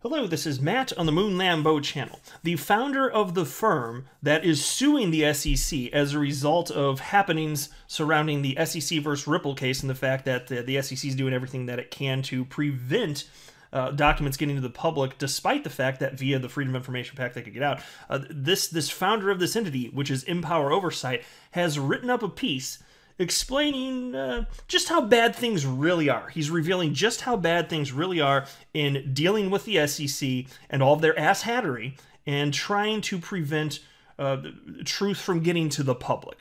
Hello, this is Matt on the Moon Lambeau channel, the founder of the firm that is suing the SEC as a result of happenings surrounding the SEC versus Ripple case and the fact that the SEC is doing everything that it can to prevent documents getting to the public, despite the fact that via the Freedom of Information Act they could get out. This founder of this entity, which is Empower Oversight, has written up a piece explaining just how bad things really are. He's revealing just how bad things really are in dealing with the SEC and all of their asshattery and trying to prevent truth from getting to the public.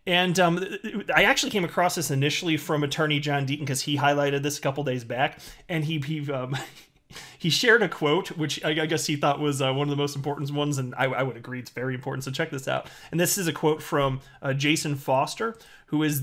And I actually came across this initially from attorney John Deaton because he highlighted this a couple days back, and he shared a quote, which I guess he thought was one of the most important ones, and I would agree it's very important, so check this out. And this is a quote from Jason Foster, who is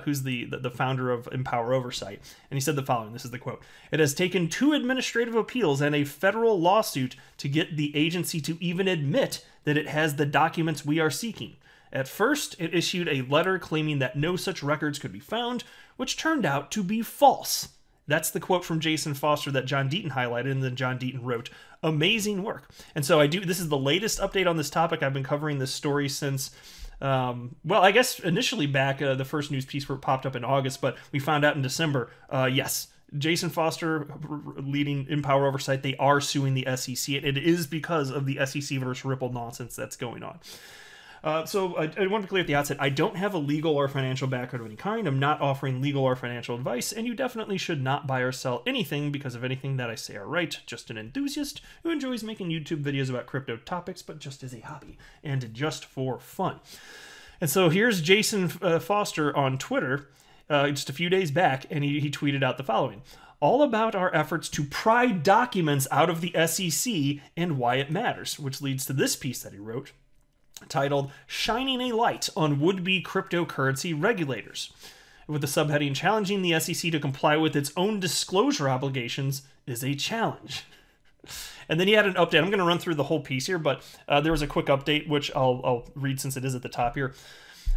who's the founder of Empower Oversight. And he said the following, this is the quote: "It has taken 2 administrative appeals and a federal lawsuit to get the agency to even admit that it has the documents we are seeking. At first, it issued a letter claiming that no such records could be found, which turned out to be false." That's the quote from Jason Foster that John Deaton highlighted, and then John Deaton wrote, "Amazing work." And so this is the latest update on this topic. I've been covering this story since, well, I guess initially back, the first news piece popped up in August, but we found out in December, yes, Jason Foster, leading Empower Oversight, they are suing the SEC, and it is because of the SEC versus Ripple nonsense that's going on. So I want to clear at the outset, I don't have a legal or financial background of any kind. I'm not offering legal or financial advice, and you definitely should not buy or sell anything because of anything that I say or write. Just an enthusiast who enjoys making YouTube videos about crypto topics, but just as a hobby and just for fun. And so here's Jason Foster on Twitter just a few days back, and he tweeted out the following: "All about our efforts to pry documents out of the SEC and why it matters," which leads to this piece that he wrote, titled "Shining a Light on Would-Be Cryptocurrency Regulators," with the subheading "Challenging the SEC to comply with its own disclosure obligations is a challenge." And then he had an update. I'm going to run through the whole piece here, but there was a quick update, which I'll read since it is at the top here.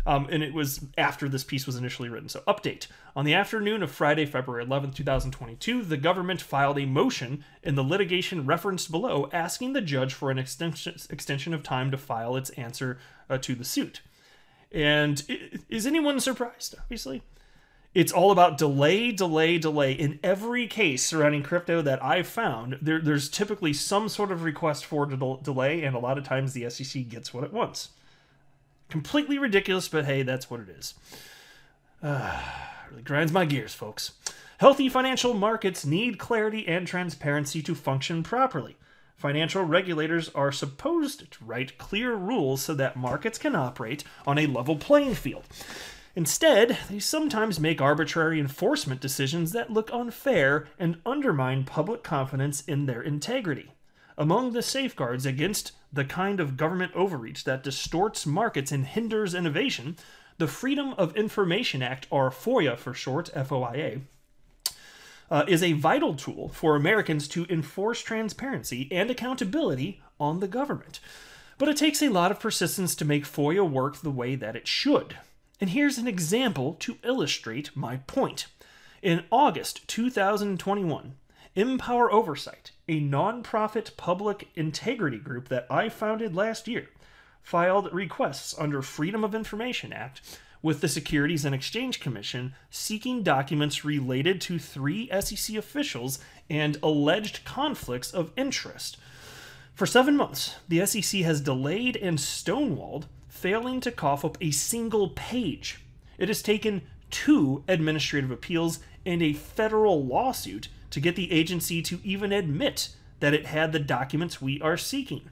And it was after this piece was initially written. So, update. On the afternoon of Friday, February 11th, 2022, the government filed a motion in the litigation referenced below asking the judge for an extension of time to file its answer to the suit. And is anyone surprised? Obviously. It's all about delay, delay, delay. In every case surrounding crypto that I've found, there's typically some sort of request for delay, and a lot of times the SEC gets what it wants. Completely ridiculous, but hey, that's what it is. Really grinds my gears, folks. Healthy financial markets need clarity and transparency to function properly. Financial regulators are supposed to write clear rules so that markets can operate on a level playing field. Instead, they sometimes make arbitrary enforcement decisions that look unfair and undermine public confidence in their integrity. Among the safeguards against the kind of government overreach that distorts markets and hinders innovation, the Freedom of Information Act, or FOIA for short, FOIA, is a vital tool for Americans to enforce transparency and accountability on the government. But it takes a lot of persistence to make FOIA work the way that it should. And here's an example to illustrate my point. In August 2021, Empower Oversight, a nonprofit public integrity group that I founded last year, filed requests under Freedom of Information Act with the Securities and Exchange Commission seeking documents related to 3 SEC officials and alleged conflicts of interest. For 7 months, the SEC has delayed and stonewalled, failing to cough up a single page. It has taken 2 administrative appeals and a federal lawsuit to get the agency to even admit that it had the documents we are seeking.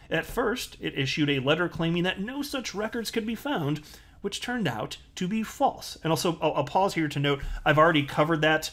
At first, it issued a letter claiming that no such records could be found, which turned out to be false. And also, I'll pause here to note, I've already covered that,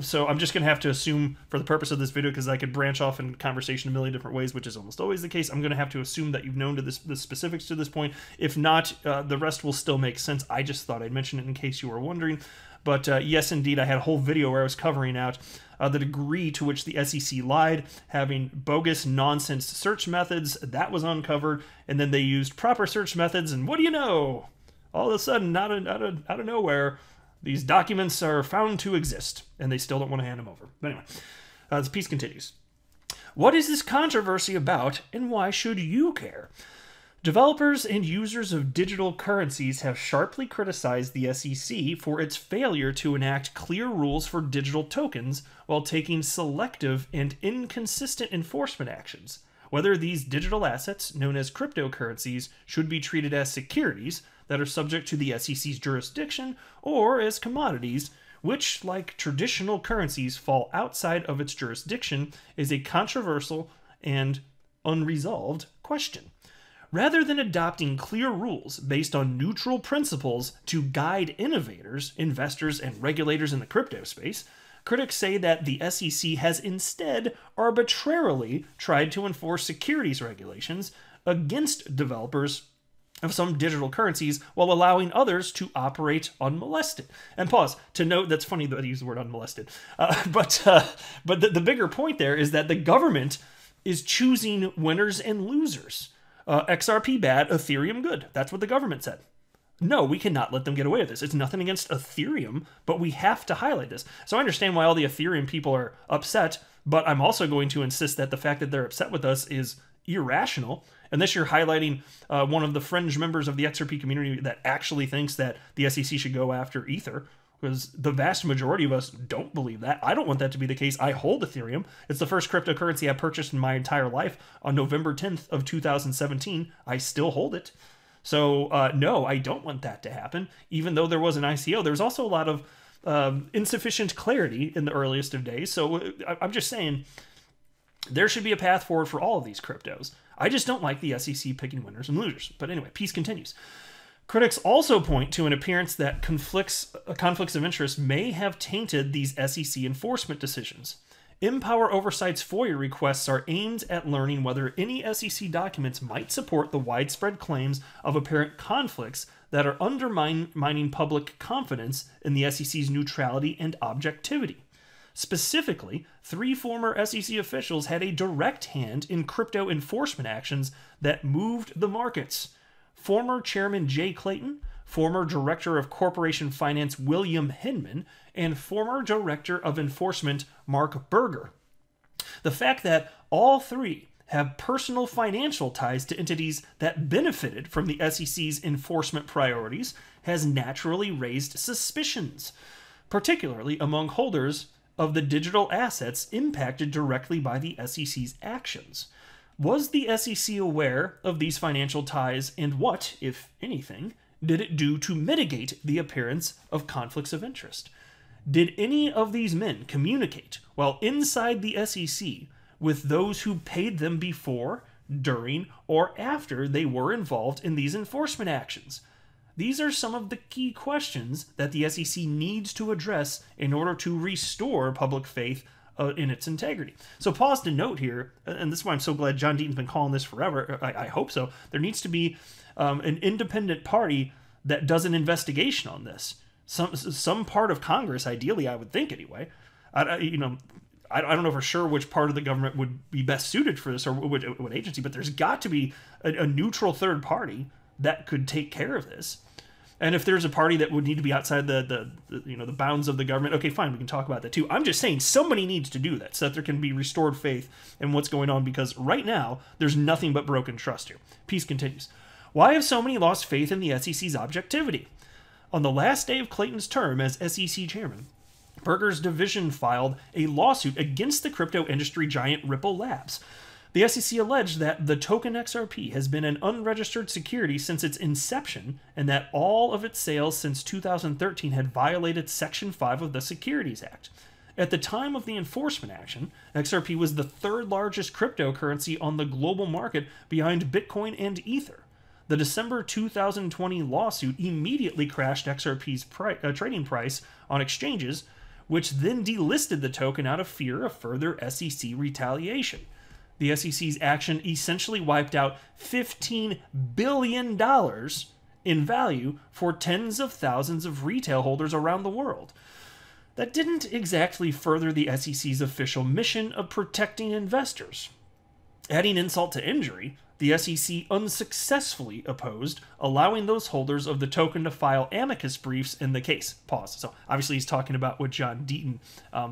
so I'm just going to have to assume, for the purpose of this video, because I could branch off in conversation a million different ways, which is almost always the case, I'm going to have to assume that you've known to the specifics to this point. If not, the rest will still make sense. I just thought I'd mention it in case you were wondering. But yes, indeed, I had a whole video where I was covering out the degree to which the SEC lied, having bogus nonsense search methods. That was uncovered, and then they used proper search methods, and what do you know? All of a sudden, out of nowhere, these documents are found to exist, and they still don't want to hand them over. But anyway, the piece continues. What is this controversy about, and why should you care? Developers and users of digital currencies have sharply criticized the SEC for its failure to enact clear rules for digital tokens while taking selective and inconsistent enforcement actions. Whether these digital assets, known as cryptocurrencies, should be treated as securities that are subject to the SEC's jurisdiction or as commodities, which, like traditional currencies, fall outside of its jurisdiction, is a controversial and unresolved question. Rather than adopting clear rules based on neutral principles to guide innovators, investors, and regulators in the crypto space, critics say that the SEC has instead arbitrarily tried to enforce securities regulations against developers of some digital currencies while allowing others to operate unmolested. And pause to note, that's funny that I use the word unmolested. But the bigger point there is that the government is choosing winners and losers. XRP bad, Ethereum good. That's what the government said. No, we cannot let them get away with this. It's nothing against Ethereum, but we have to highlight this. So I understand why all the Ethereum people are upset, but I'm also going to insist that the fact that they're upset with us is irrational, unless you're highlighting one of the fringe members of the XRP community that actually thinks that the SEC should go after Ether, because the vast majority of us don't believe that. I don't want that to be the case. I hold Ethereum. It's the first cryptocurrency I purchased in my entire life on November 10th of 2017. I still hold it. So no, I don't want that to happen. Even though there was an ICO, there was also a lot of insufficient clarity in the earliest of days. So I'm just saying there should be a path forward for all of these cryptos. I just don't like the SEC picking winners and losers. But anyway, peace continues. Critics also point to an appearance that conflicts of interest may have tainted these SEC enforcement decisions. Empower Oversight's FOIA requests are aimed at learning whether any SEC documents might support the widespread claims of apparent conflicts that are undermining public confidence in the SEC's neutrality and objectivity. Specifically, 3 former SEC officials had a direct hand in crypto enforcement actions that moved the markets. Former Chairman Jay Clayton, former Director of Corporation Finance William Hinman, and former Director of Enforcement Mark Berger. The fact that all 3 have personal financial ties to entities that benefited from the SEC's enforcement priorities has naturally raised suspicions, particularly among holders of the digital assets impacted directly by the SEC's actions. Was the SEC aware of these financial ties, and what, if anything, did it do to mitigate the appearance of conflicts of interest? Did any of these men communicate while inside the SEC with those who paid them before, during, or after they were involved in these enforcement actions? These are some of the key questions that the SEC needs to address in order to restore public faith in its integrity. So pause to note here, and this is why I'm so glad John Deaton's been calling this forever. I hope so. There needs to be an independent party that does an investigation on this. Some part of Congress, ideally, I would think anyway. I don't know for sure which part of the government would be best suited for this, or what agency, but there's got to be a neutral third party that could take care of this. And if there's a party that would need to be outside the bounds of the government, okay, fine, we can talk about that too. I'm just saying somebody needs to do that so that there can be restored faith in what's going on, because right now there's nothing but broken trust here. Peace continues. Why have so many lost faith in the SEC's objectivity? On the last day of Clayton's term as SEC chairman, Berger's division filed a lawsuit against the crypto industry giant Ripple Labs. The SEC alleged that the token XRP has been an unregistered security since its inception, and that all of its sales since 2013 had violated Section 5 of the Securities Act. At the time of the enforcement action, XRP was the 3rd largest cryptocurrency on the global market behind Bitcoin and Ether. The December 2020 lawsuit immediately crashed XRP's trading price on exchanges, which then delisted the token out of fear of further SEC retaliation. The SEC's action essentially wiped out $15 billion in value for tens of thousands of retail holders around the world. That didn't exactly further the SEC's official mission of protecting investors. Adding insult to injury, the SEC unsuccessfully opposed, allowing those holders of the token to file amicus briefs in the case. Pause. So obviously he's talking about what John Deaton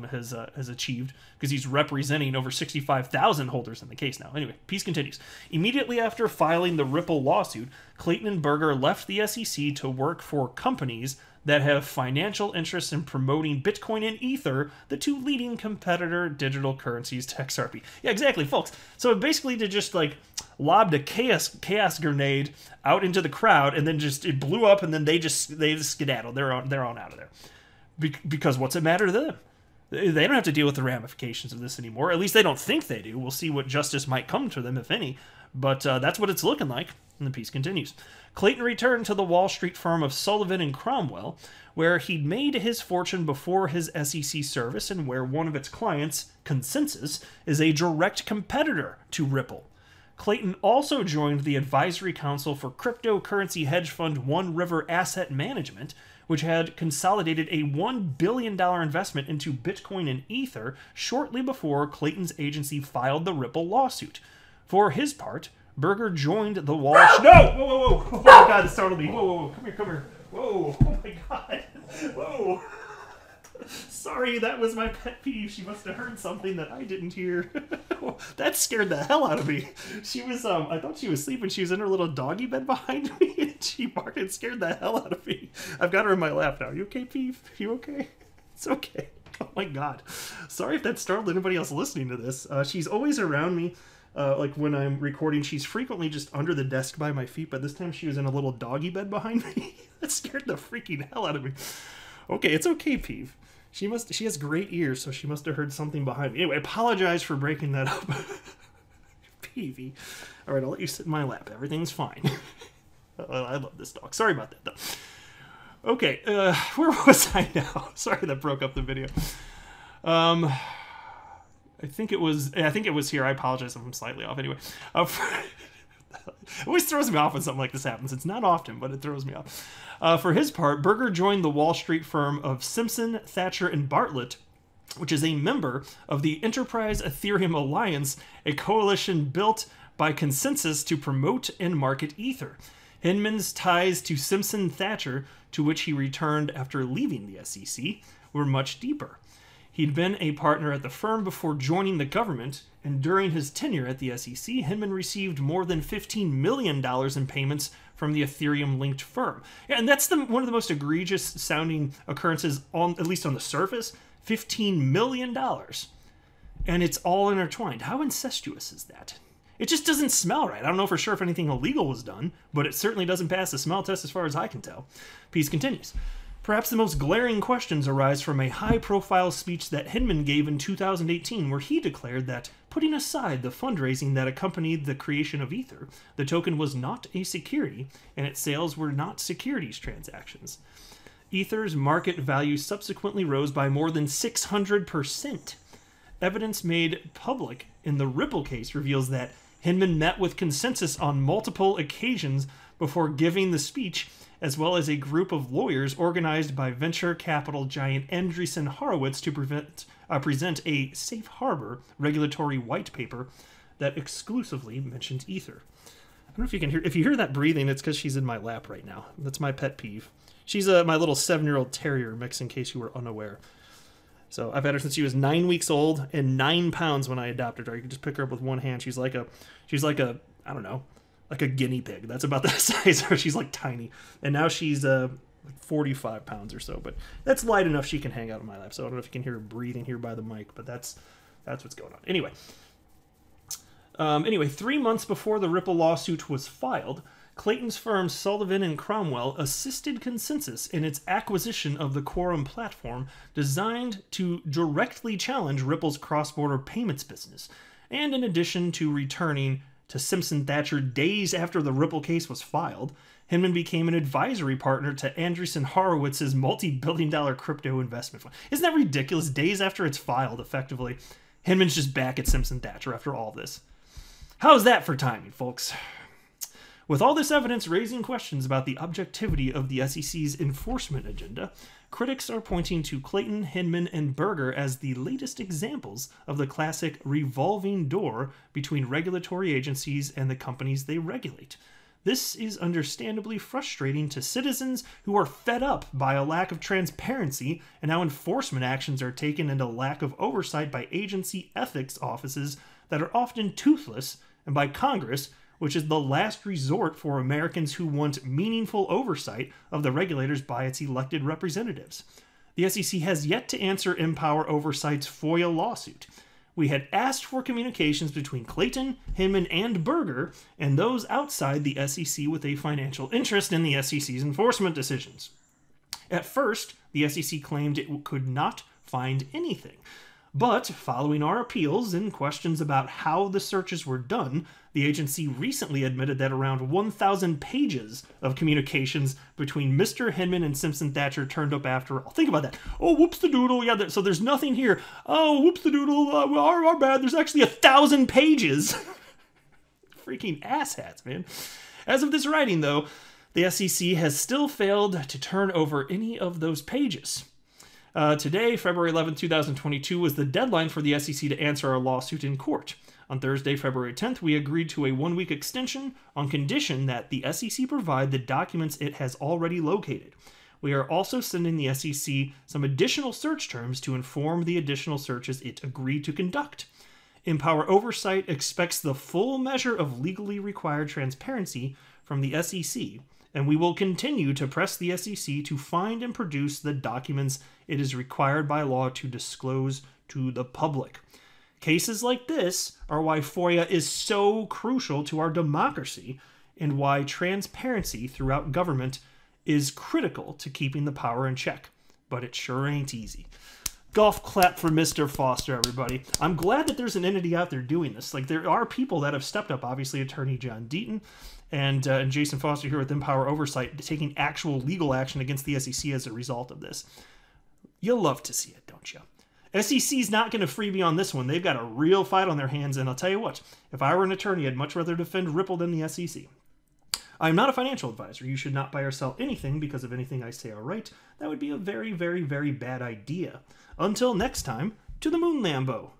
has achieved, because he's representing over 65,000 holders in the case now. Anyway, piece continues. Immediately after filing the Ripple lawsuit, Clayton and Berger left the SEC to work for companies that have financial interests in promoting Bitcoin and Ether, the two leading competitor digital currencies to XRP. Yeah, exactly, folks. So basically they just like lobbed a chaos grenade out into the crowd, and then just it blew up, and then they just skedaddled. They're on out of there. Because what's it matter to them? They don't have to deal with the ramifications of this anymore. At least they don't think they do. We'll see what justice might come to them, if any. But that's what it's looking like. And the piece continues. Clayton returned to the Wall Street firm of Sullivan and Cromwell, where he'd made his fortune before his SEC service, and where one of its clients, Consensus, is a direct competitor to Ripple. Clayton also joined the advisory council for cryptocurrency hedge fund One River Asset Management, which had consolidated a $1 billion investment into Bitcoin and Ether shortly before Clayton's agency filed the Ripple lawsuit. For his part, Berger joined the Wall Street... No! Whoa, whoa, whoa! Oh my god, it startled me. Whoa, whoa, whoa. Come here. Whoa, oh my god. Whoa. Sorry, that was my pet peeve. She must have heard something that I didn't hear. That scared the hell out of me. She was, I thought she was sleeping. She was in her little doggy bed behind me, and she barked and scared the hell out of me. I've got her in my lap now. You okay, Peeve? You okay? It's okay. Oh my god. Sorry if that startled anybody else listening to this. She's always around me. Like when I'm recording, she's frequently just under the desk by my feet, but this time she was in a little doggy bed behind me. That scared the freaking hell out of me. Okay, it's okay, Peeve. She has great ears, so she must have heard something behind me. Anyway, I apologize for breaking that up. Peevy. All right, I'll let you sit in my lap. Everything's fine. I love this dog. Sorry about that, though. Okay, where was I now? Sorry that broke up the video. I think it was here. I apologize if I'm slightly off. Anyway, it always throws me off when something like this happens. It's not often, but it throws me off. For his part, Berger joined the Wall Street firm of Simpson, Thatcher, and Bartlett, which is a member of the Enterprise Ethereum Alliance, a coalition built by Consensus to promote and market Ether. Hinman's ties to Simpson Thatcher, to which he returned after leaving the SEC, were much deeper. He'd been a partner at the firm before joining the government, and during his tenure at the SEC, Hinman received more than $15 million in payments from the Ethereum-linked firm. Yeah, and that's one of the most egregious sounding occurrences, at least on the surface. $15 million. And it's all intertwined. How incestuous is that? It just doesn't smell right. I don't know for sure if anything illegal was done, but it certainly doesn't pass the smell test as far as I can tell. Piece continues. Perhaps the most glaring questions arise from a high-profile speech that Hinman gave in 2018, where he declared that, putting aside the fundraising that accompanied the creation of Ether, the token was not a security, and its sales were not securities transactions. Ether's market value subsequently rose by more than 600%. Evidence made public in the Ripple case reveals that Hinman met with Consensus on multiple occasions before giving the speech, as well as a group of lawyers organized by venture capital giant Andreessen Horowitz to present a safe harbor regulatory white paper that exclusively mentioned Ether. I don't know if you can hear. If you hear that breathing, it's because she's in my lap right now. That's my pet peeve. She's my little 7-year-old terrier mix, in case you were unaware. So I've had her since she was 9 weeks old and 9 pounds when I adopted her. You can just pick her up with one hand. She's like a I don't know, like a guinea pig. That's about the size of her. She's like tiny. And now she's like 45 pounds or so. But that's light enough she can hang out in my lap. So I don't know if you can hear her breathing here by the mic, but that's what's going on. Anyway, 3 months before the Ripple lawsuit was filed, Clayton's firm Sullivan and Cromwell assisted Consensus in its acquisition of the Quorum platform designed to directly challenge Ripple's cross-border payments business. And in addition to returning to Simpson Thatcher days after the Ripple case was filed, Hinman became an advisory partner to Andreessen Horowitz's multi-billion-dollar crypto investment fund. Isn't that ridiculous? Days after it's filed, effectively, Hinman's just back at Simpson Thatcher after all this. How's that for timing, folks? With all this evidence raising questions about the objectivity of the SEC's enforcement agenda, critics are pointing to Clayton, Hinman, and Berger as the latest examples of the classic revolving door between regulatory agencies and the companies they regulate. This is understandably frustrating to citizens who are fed up by a lack of transparency and how enforcement actions are taken and a lack of oversight by agency ethics offices that are often toothless, and by Congress, which is the last resort for Americans who want meaningful oversight of the regulators by its elected representatives. The SEC has yet to answer Empower Oversight's FOIA lawsuit. We had asked for communications between Clayton, Hinman, and Berger, and those outside the SEC with a financial interest in the SEC's enforcement decisions. At first, the SEC claimed it could not find anything. But, following our appeals and questions about how the searches were done, the agency recently admitted that around 1,000 pages of communications between Mr. Hinman and Simpson Thatcher turned up after all. Think about that. Oh, whoops-the-doodle, yeah, so there's nothing here. Oh, whoops-the-doodle, our bad, there's actually 1,000 pages. Freaking asshats, man. As of this writing, though, the SEC has still failed to turn over any of those pages. Today, February 11, 2022, was the deadline for the SEC to answer our lawsuit in court. On Thursday, February 10th, we agreed to a one-week extension on condition that the SEC provide the documents it has already located. We are also sending the SEC some additional search terms to inform the additional searches it agreed to conduct. Empower Oversight expects the full measure of legally required transparency from the SEC, and we will continue to press the SEC to find and produce the documents it is required by law to disclose to the public. Cases like this are why FOIA is so crucial to our democracy and why transparency throughout government is critical to keeping the power in check. But it sure ain't easy. Golf clap for Mr. Foster, everybody. I'm glad that there's an entity out there doing this. Like, there are people that have stepped up. Obviously, Attorney John Deaton and Jason Foster here with Empower Oversight taking actual legal action against the SEC as a result of this. You'll love to see it, don't you? SEC's not going to freebie on this one. They've got a real fight on their hands, and I'll tell you what, if I were an attorney, I'd much rather defend Ripple than the SEC. I'm not a financial advisor. You should not buy or sell anything because of anything I say or write. That would be a very, very, very bad idea. Until next time, to the moon, Lambo.